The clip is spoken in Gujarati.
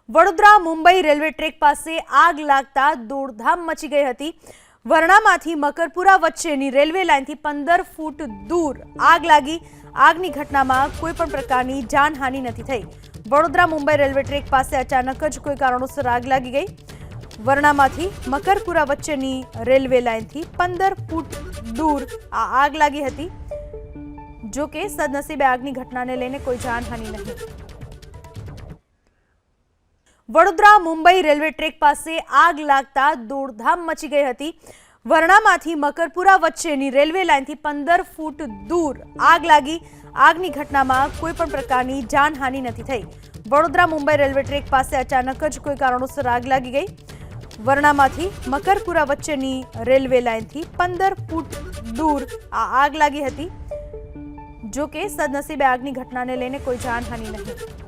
વડોદરા મુંબઈ રેલવે ટ્રેક પાસે આગ લાગતા દોડધામ મચી ગઈ હતી। વરણામાંથી મકરપુરા વચ્ચેની રેલવે લાઇનથી 15 ફૂટ દૂર આગ લાગી। આગની ઘટનામાં કોઈ પણ પ્રકારની જાનહાનિ નથી થઈ। વડોદરા મુંબઈ રેલવે ટ્રેક પાસે અચાનક જ કોઈ કારણોસર આગ લાગી ગઈ। વરણામાંથી મકરપુરા વચ્ચેની રેલવે લાઇનથી 15 ફૂટ દૂર આ આગ લાગી હતી। જો કે સદનસીબે આગની ઘટનાને લઈને કોઈ જાનહાનિ નહીં। વડોદરા મુંબઈ રેલવે ટ્રેક પાસે આગ લાગતા દોડધામ મચી ગઈ હતી। વરણામાંથી મકરપુરા વચ્ચેની રેલવે લાઇનથી 15 ફૂટ દૂર આગ લાગી। આગની ઘટનામાં કોઈ પણ પ્રકારની જાનહાનિ નથી થઈ। વડોદરા મુંબઈ રેલવે ટ્રેક પાસે અચાનક જ કોઈ કારણોસર આગ લાગી ગઈ। વરણામાંથી મકરપુરા વચ્ચેની રેલવે લાઇનથી 15 ફૂટ દૂર આ આગ લાગી હતી। જો કે સદનસીબે આગની ઘટનાને લઈને કોઈ જાનહાનિ નહીં।